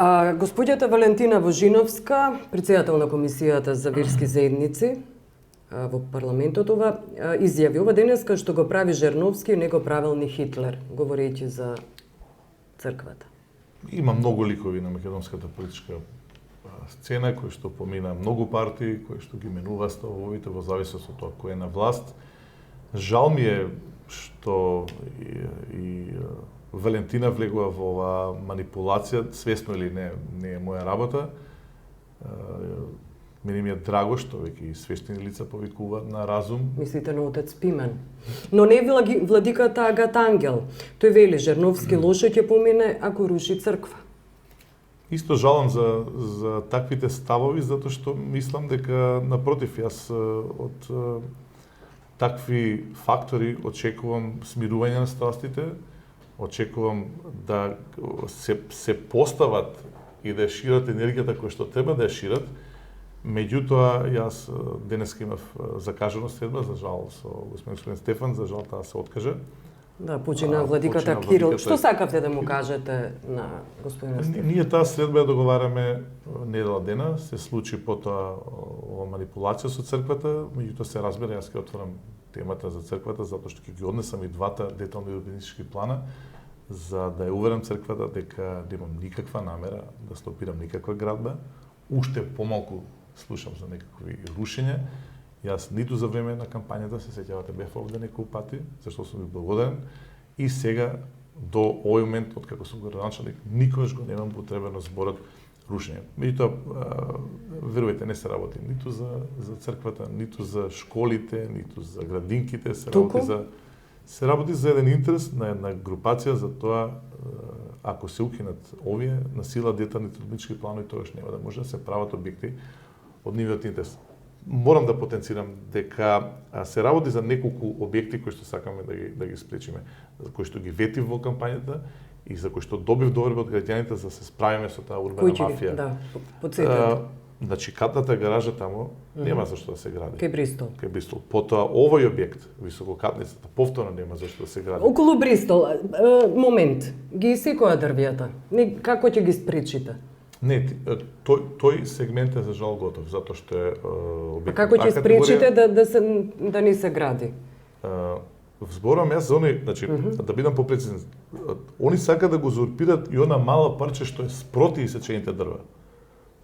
Господјата Валентина Божиновска, председател на Комисијата за верски заедници во парламентот изјави ова денеска што го прави Жерновски и не го правил ни Хитлер, говорејќи за црквата. Има многу ликови на македонската политичка сцена кои што помина многу партии, кои што ги менува ставовите во зависност од тоа кој е на власт. Жал ми е што и Валентина влегува во оваа манипулација, свесно или не е моја работа. Мене ми е драго што веќе и свештени лица повикуваат на разум. Мислите на отец Пимен. Но не владиката Агат Ангел. Тој вели Жерновски лоше ќе помине ако руши црква. Исто жалам за таквите ставови, затоа што мислам дека напротив, јас од такви фактори очекувам смирување на страстите, очекувам да се постават и да шират енергијата која што треба да ја шират. Меѓутоа, јас денеска имав закажано следба, за жал со господин Стефан, за жал таа се откажа. Да, почина владиката Кирил. Што сакавте да му кажете на господин Стефан? Ние таа следба ја договараме недела дена, се случи потоа ова манипулација со црквата, меѓутоа се разбира, јас ќе отворам темата за црквата, затоа што ќе ги однесам и двата детални урбанистички плана, за да ја уверам црквата дека немам никаква намера да стопирам никаква градба, уште помалку слушам за некакви рушења. Јас ниту за време на кампањата, се сеќавате, бев овде неколку пати, зашто сум ви благодарен, и сега до овој момент, откако сум градоначалник, никогаш го немам потребено зборот рушење. Меѓутоа, верувајте, не се работи ниту за црквата, ниту за школите, ниту за градинките, се работи за еден интерес на една групација, за тоа ако се укинат овие на сила деталните урбанистички планови, тогаш нема да може да се прават објекти од нивниот интерес. Морам да потенцирам дека се работи за неколку објекти кои што сакаме да ги спречиме, за кои што ги ветив во кампањата и за кои што добив доверба од граѓаните за да се справиме со таа урбана мафија. Да, подсетете. Значи, катната гаража тамо нема зашто да се гради. Кај Бристол. Кај Бристол. Потоа овој објект, висококатницата, повторно нема зашто да се гради. Околу Бристол, момент, ги исекоа дрвијата. Како ќе ги спречите? Не, тој сегмент е за жал готов, затоа што е објект. Како ќе спречите да не се гради? Зборувам јас за они, значи, да бидам попрецизен. Они сакаат да го узурпират и она мала парче што е спроти исечените дрва.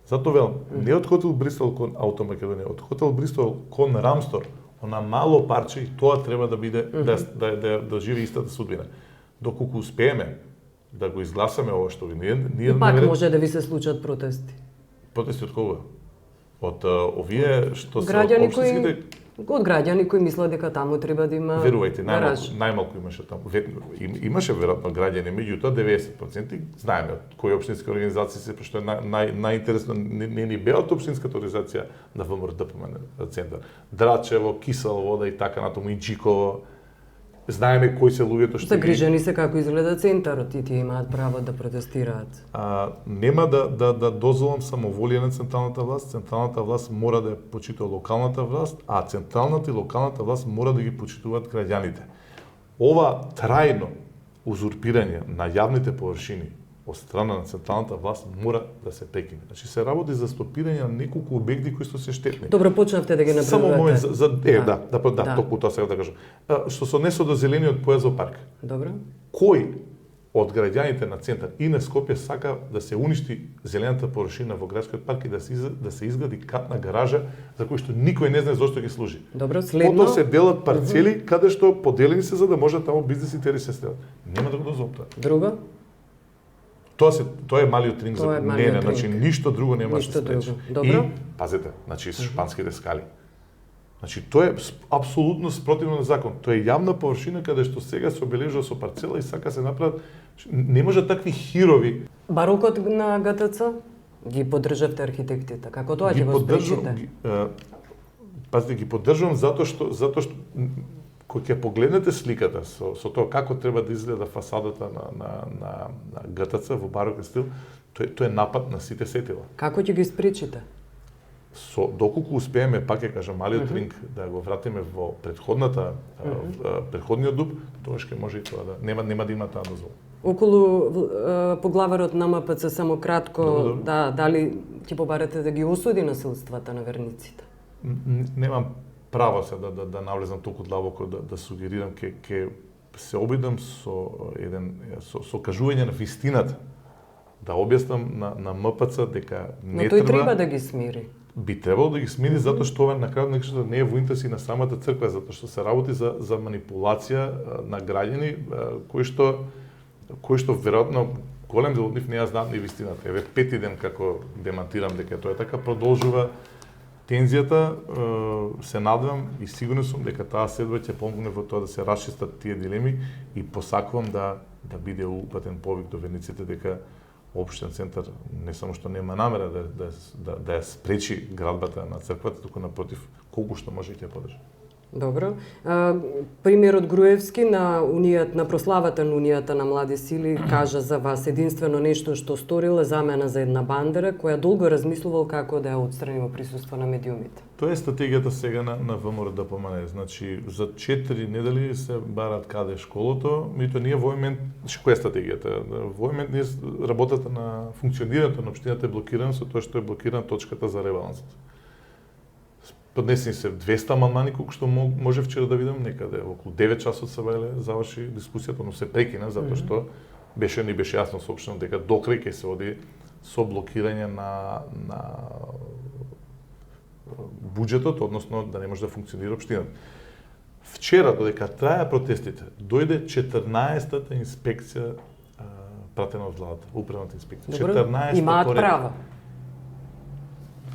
Затоа велам, не од хотел Бристол кон Автомакедонија, од хотел Бристол кон Рамстор, она мало парче и тоа треба да биде да живи истата судбина. Доколку успееме да го изгласаме ова што ние пак може да ви се случат протести. Протести од кога? Од овие што се општинските од граѓани кои мислат дека таму треба да има верувајте, најмалку имаше таму. Имаше веројатно граѓани, меѓутоа 90% знаеме кои општински организации се, што е најинтересно, не ни беа од општинската организација на ВМРО-ДПМН центар. Драчево, Кисела вода и така натаму, Инџиково. Знаеме кои се луѓето што загрижени се како изгледа центарот и тие имаат право да протестираат. Нема да дозволам самоволија на централната власт. Централната власт мора да ја почитува локалната власт, а централната и локалната власт мора да ги почитуваат граѓаните. Ова трајно узурпирање на јавните површини од страна на централната власт мора да се прекине. Значи се работи за стопирање на неколку објекти кои што се штетни. Добро, почнавте да ги направувате. Само момент толку тоа сега да кажам. Што се однесе до зелениот појас во парк. Добро. Кој од граѓаните на центар и на Скопје сака да се уништи зелената површина во градскиот парк и да се изгради катна гаража за кој што никој не знае зошто ги служи. Добро, следно. Потоа се делат парцели каде што поделени се за да може таму бизнисите да се стелат. Нема да го дозволам тоа. Друго? Тоа е малиот ринг за не, значи ништо друго нема да се спречи. И пазете, значи шпанските скали. Значи тоа е апсолутно спротивно на закон. Тоа е јавна површина каде што сега се обележува со парцела и сака се направат. Не може такви хирови. Барокот на ГТЦ ги поддржавте архитектите. Како тоа ќе го спречите? Пазите, ги поддржувам затоа што кога ќе погледнете сликата со тоа како треба да изгледа фасадата на ГТЦ во барокен стил, тоа е напад на сите сетила. Како ќе ги спречите? Доколку успееме, пак ќе кажам, малиот ринг да го вратиме во предходниот дуб, тогаш ќе може и тоа да нема да има таа дозвола. Околу поглаварот на МПЦ само кратко, Добро. да, дали ќе побарате да ги осуди насилствата на верниците? Немам право се да навлезам толку длабоко да сугерирам, ке се обидам со кажување на вистината, да објаснам на МПЦ дека Но не тој треба да ги смири. би требало да ги смири затоа што ова на крајот некогаш не е во интереси на самата црква, затоа што се работи за манипулација на граѓани кои што веројатно голем дел од нив не ја знаат ни вистината. Еве пети ден како демантирам дека тоа е така, продолжува тензијата, се надевам и сигурен сум дека таа седба ќе помогне во тоа да се расчистат тие дилеми и посакувам да биде упатен повик до верниците дека Општен центар не само што нема намера да ја спречи градбата на црквата, туку напротив, колку што може ќе ја подржи. Добро. Примерот Груевски на прославата на Унијата на млади сили кажа за вас единствено нешто што сторил е замена за една бандера која долго размислувал како да ја отстрани во присуство на медиумите. Тоа е стратегијата сега на ВМРО ДПМН. Значи, за 4 недели се барат каде е школото, меѓутоа ние во момент, која е стратегијата? Во момент ние работата на функционирањето на општината е блокирана со тоа што е блокирана точката за ребалансот. Поднесени се 200 амандмани, колку што може вчера да видам, некаде околу 9 часот се заврши дискусијата, но се прекина затоа што беше јасно соопштено дека до крај ќе се оди со блокирање на буџетот, односно да не може да функционира општината. Вчера, додека траја протестите, дојде 14-та инспекција пратена од владата, управната инспекција. Добро, 14-та имаат поред. право.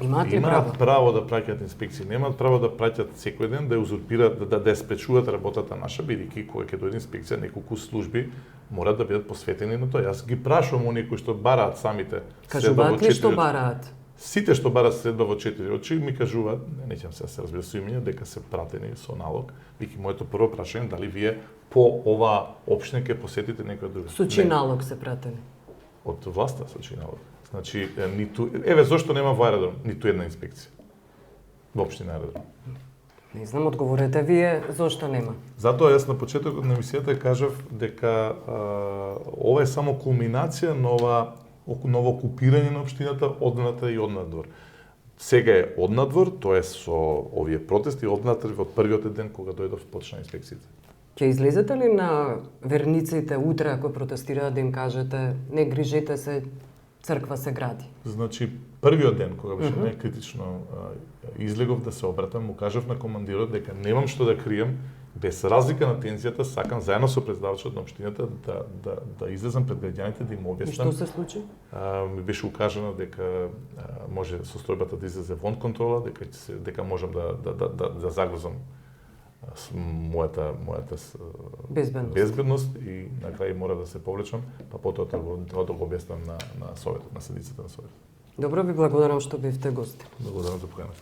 Имаат право да праќаат инспекции, немаат право да праќаат секој ден, да ја узурпираат, да ја спречуваат работата наша, бидејќи кога ќе дојде инспекција, неколку служби мора да бидат посветени на тоа. Јас ги прашувам оние кои што бараат самите. Кажуваат ли што бараат? Сите што бараат следба во 4 очи ми кажуваат, неќам се разбира со имења, дека се пратени со налог. Вики моето прво прашање дали вие по ова општина ќе посетите некоја друга. Со чиј налог се пратени? Од власта со чиј налог. Значи, еве зошто нема во аеродром ниту една инспекција во општина аеродром. Не знам, одговорете вие зошто нема. Затоа јас на почетокот на емисијата кажав дека ова е само кулминација на ново окупирање на општината одната и однадвор. Сега е однадвор, тоа е со овие протести, однатре од првиот ден кога дојдов почна инспекциите. Ќе излезете ли на верниците утре ако протестираат да им кажете не грижете се, црква се гради? Значи, првиот ден, кога беше најкритично, излегов да се обратам, му кажав на командирот дека немам што да крием, без разлика на тензијата, сакам заедно со председавачот на општината да излезам пред граѓаните, да им објаснам. И што се случи? Ми беше укажано дека може состојбата да излезе вон контрола, дека можам да загрозам мојата безбедност и на крај мора да се повлечам, па потоа тоа да го објаснам на советот, на седницата на советот. Добро, ви благодарам што бевте гости. Благодарам за поканата.